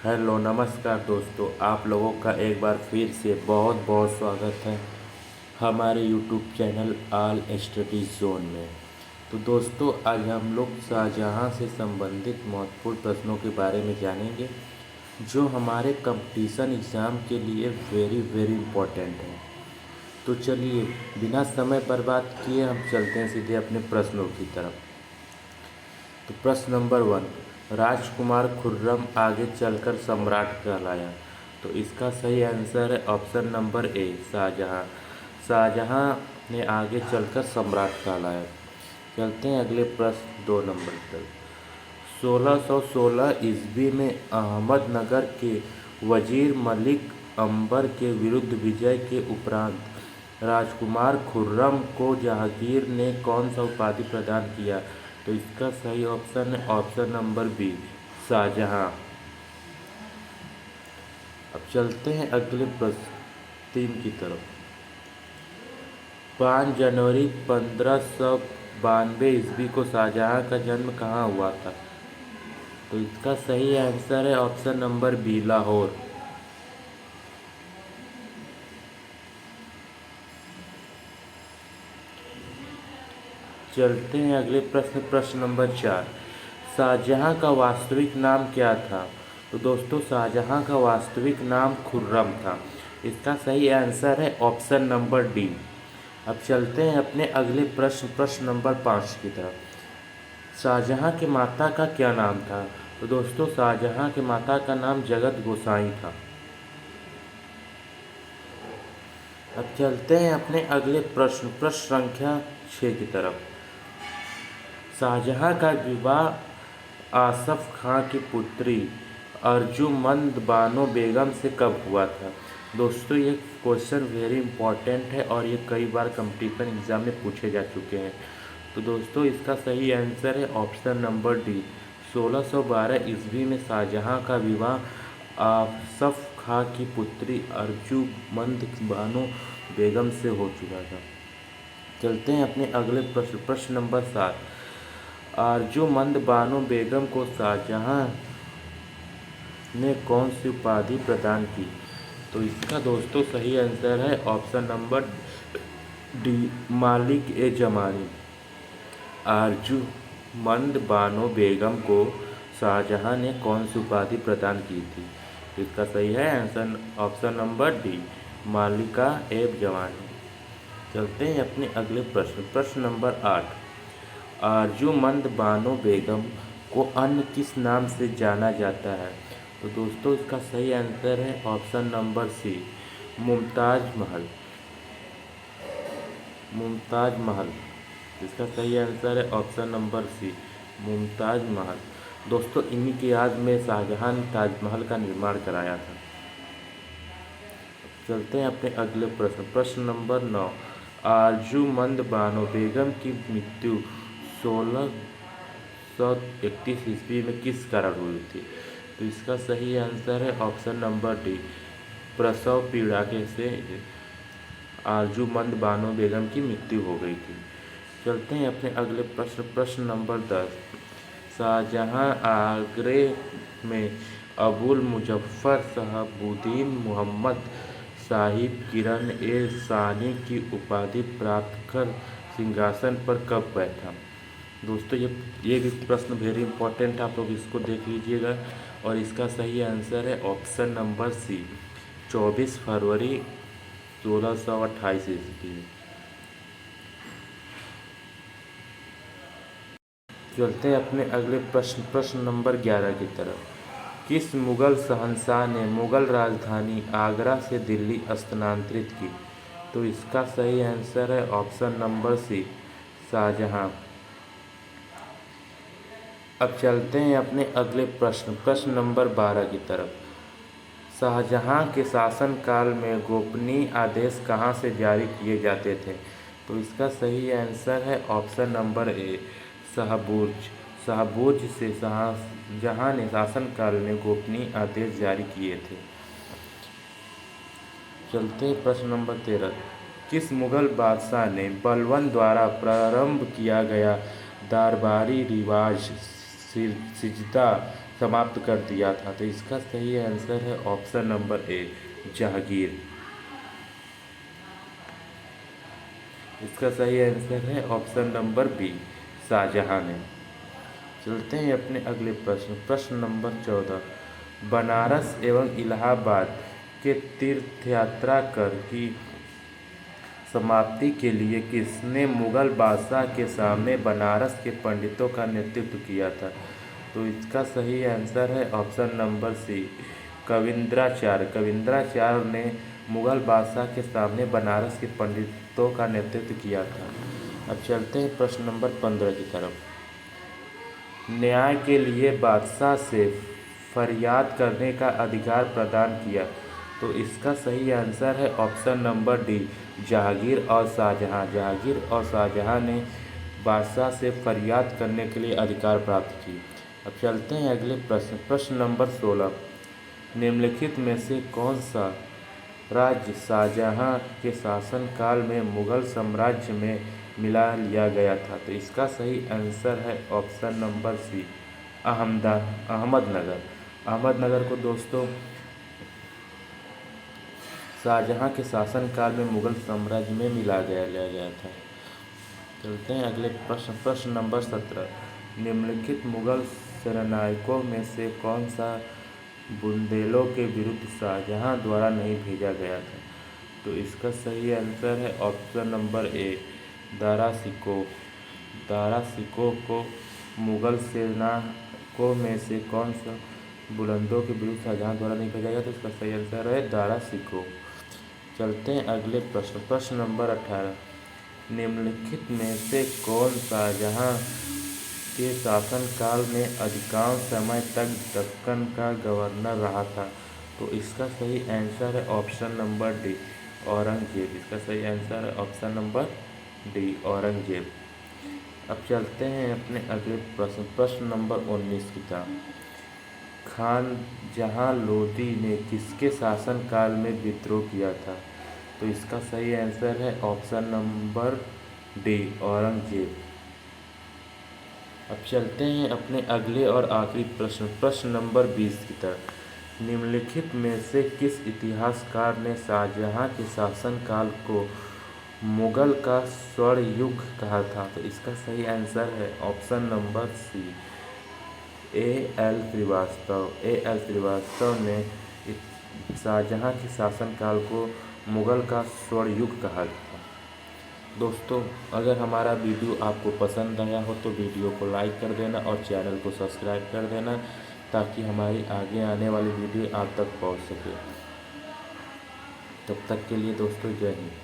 Hello नमस्कार दोस्तों, आप लोगों का एक बार फिर से बहुत बहुत स्वागत है हमारे YouTube channel all study zone में। तो दोस्तों, आज हम लोग शाहजहाँ से संबंधित महत्वपूर्ण प्रश्नों के बारे में जानेंगे जो हमारे कंपटीशन एग्ज़ाम के लिए वेरी वेरी इम्पोर्टेंट है। तो चलिए, बिना समय बर्बाद किए हम चलते हैं सीधे अपने प्रश्नों की तरफ। तो प्रश्न नंबर 1, राजकुमार खुर्रम आगे चलकर सम्राट कहलाया। तो इसका सही आंसर है option number A, Shah Jahan. Shah Jahan ने आगे चलकर सम्राट कहलाया। चलते हैं अगले प्रश्न 2 नंबर पर। 1616 ईस्वी में अहमदनगर के वजीर मलिक अंबर के विरुद्ध विजय के उपरांत राजकुमार खुर्रम को जहांगीर ने कौन सा उपाधि प्रदान किया। तो इसका सही ऑप्शन है ऑप्शन नंबर बी, शाहजहाँ। अब चलते हैं अगले प्रश्न 3 की तरफ। 5 जनवरी 1592 ईस्वी को शाहजहाँ का जन्म कहाँ हुआ था। तो इसका सही आंसर है ऑप्शन नंबर बी, लाहौर। चलते हैं अगले प्रश्न नंबर 4। शाहजहाँ का वास्तविक नाम क्या था। तो दोस्तों, शाहजहाँ का वास्तविक नाम खुर्रम था। इसका सही आंसर है ऑप्शन नंबर डी। अब चलते हैं अपने अगले प्रश्न नंबर 5 की तरफ। शाहजहाँ की माता का क्या नाम था। तो दोस्तों, शाहजहाँ की माता का नाम जगत गोसाई था। अब चलते हैं अपने अगले प्रश्न संख्या 6 की तरफ। शाहजहाँ का विवाह आसफ खां की पुत्री अर्जुमंद बानो बेगम से कब हुआ था। दोस्तों, ये क्वेश्चन वेरी इंपॉर्टेंट है और ये कई बार कंपटीशन एग्जाम में पूछे जा चुके हैं। तो दोस्तों, इसका सही आंसर है ऑप्शन नंबर डी। 1612 ईस्वी में शाहजहाँ का विवाह आसफ खां की पुत्री अर्जुमंद बानो बेगम से हो चुका था। चलते हैं अपने अगले प्रश्न नंबर 7। अर्जुमंद बानो बेगम को शाहजहाँ ने कौन सी उपाधि प्रदान की। तो इसका दोस्तों सही आंसर है ऑप्शन नंबर डी, मालिक ए जमानी। अर्जुमंद बानो बेगम को शाहजहाँ ने कौन सी उपाधि प्रदान की थी। इसका सही है आंसर ऑप्शन नंबर डी, मालिका ए जवानी। चलते हैं अपने अगले प्रश्न नंबर 8। अर्जुमंद बानो बेगम को अन्य किस नाम से जाना जाता है। तो दोस्तों, इसका सही आंसर है ऑप्शन नंबर सी, मुमताज महल। मुमताज महल, इसका सही आंसर है ऑप्शन नंबर सी, मुमताज महल। दोस्तों, इन्हीं की याद में शाहजहाँ ने ताजमहल का निर्माण कराया था। चलते हैं अपने अगले प्रश्न नंबर 9। अर्जुमंद बानो बेगम की मृत्यु 1631 ईस्वी में किस कारण हुई थी। तो इसका सही आंसर है ऑप्शन नंबर डी, प्रसव पीड़ा के से अर्जुमंद बानो बेगम की मृत्यु हो गई थी। चलते हैं अपने अगले प्रश्न नंबर 10। शाहजहाँ आगरे में अबुल मुजफ्फर शहाबुद्दीन मोहम्मद साहिब किरण ए सानी की उपाधि प्राप्त कर सिंहासन पर कब बैठा। दोस्तों, ये भी प्रश्न वेरी इंपॉर्टेंट है, आप लोग इसको देख लीजिएगा। और इसका सही आंसर है ऑप्शन नंबर सी, 24 फरवरी 1628 ईस्वी। चलते हैं अपने अगले प्रश्न नंबर 11 की तरफ। किस मुग़ल शहंशाह ने मुग़ल राजधानी आगरा से दिल्ली स्थानांतरित की। तो इसका सही आंसर है ऑप्शन नंबर सी, शाहजहाँ। अब चलते हैं अपने अगले प्रश्न नंबर 12 की तरफ। शाहजहाँ के शासनकाल में गोपनीय आदेश कहाँ से जारी किए जाते थे। तो इसका सही आंसर है ऑप्शन नंबर ए, शाहबुर्ज। शाहबुर्ज से शाहजहाँ ने शासनकाल में गोपनीय आदेश जारी किए थे। चलते हैं प्रश्न नंबर 13। किस मुग़ल बादशाह ने बलबन द्वारा प्रारंभ किया गया दरबारी रिवाज सिजदा समाप्त कर दिया था। तो इसका सही आंसर है ऑप्शन नंबर ए, जहांगीर। इसका सही आंसर है ऑप्शन नंबर बी, शाहजहां ने। चलते हैं अपने अगले प्रश्न नंबर 14। बनारस एवं इलाहाबाद के तीर्थ यात्रा कर की समाप्ति के लिए किसने मुगल बादशाह के सामने बनारस के पंडितों का नेतृत्व किया था? तो इसका सही आंसर है option number C, Kavindracharya. Kavindracharya ने मुगल बादशाह के सामने बनारस के पंडितों का नेतृत्व किया था। अब चलते हैं प्रश्न नंबर 15 की तरफ। न्याय के लिए बादशाह से फरियाद करने का अधिकार प्रदान किया। तो इसका सही आंसर है ऑप्शन नंबर डी, जहांगीर और शाहजहां। जहांगीर और शाहजहां ने बादशाह से फरियाद करने के लिए अधिकार प्राप्त की। अब चलते हैं अगले प्रश्न नंबर 16। निम्नलिखित में से कौन सा राज्य शाहजहां के शासनकाल में मुगल साम्राज्य में मिला लिया गया था? तो इसका सही आंसर है option number C, Ahmednagar. Ahmednagar को दोस्तों शाहजहां के शासनकाल में मुगल साम्राज्य में मिला गया था। चलते हैं अगले प्रश्न नंबर 17। निम्नलिखित मुगल सेनानायकों में से कौन सा बुंदेलों के विरुद्ध शाहजहां द्वारा नहीं भेजा गया था? तो इसका सही आंसर है ऑप्शन नंबर ए, दारा शिकोह। दारा शिकोह को मुगल सेनानायकों में से कौन सा बुलंदों के विरुद्ध शाहजहां द्वारा नहीं भेजा गया? तो इसका सही आंसर है दारा शिकोह। चलते हैं अगले प्रश्न नंबर 18। निम्नलिखित में से कौन शाहजहां के शासनकाल में अधिकांश समय तक दक्कन का गवर्नर रहा था? तो इसका सही आंसर है ऑप्शन नंबर डी, औरंगजेब। इसका सही आंसर है ऑप्शन नंबर डी, औरंगजेब। अब चलते हैं अपने अगले प्रश्न नंबर 19 की तरफ। खान जहां लोदी ने किसके शासनकाल में विद्रोह किया था? तो इसका सही आंसर है ऑप्शन नंबर डी, औरंगजेब। अब चलते हैं अपने अगले और आखिरी प्रश्न नंबर 20 की तरफ। निम्नलिखित में से किस इतिहासकार ने शाहजहां के शासनकाल को मुगल का स्वर्ण युग कहा था? तो इसका सही आंसर है option number C, A L. Srivastava. A L. Srivastava ने शाहजहां के शासनकाल को मुगल का स्वर्ण युग कहा था। दोस्तों, अगर हमारा वीडियो आपको पसंद आया हो तो वीडियो को लाइक कर देना और चैनल को सब्सक्राइब कर देना, ताकि हमारी आगे आने वाली वीडियो आप तक पहुंच सके। तब तक के लिए दोस्तों, जय हिंद।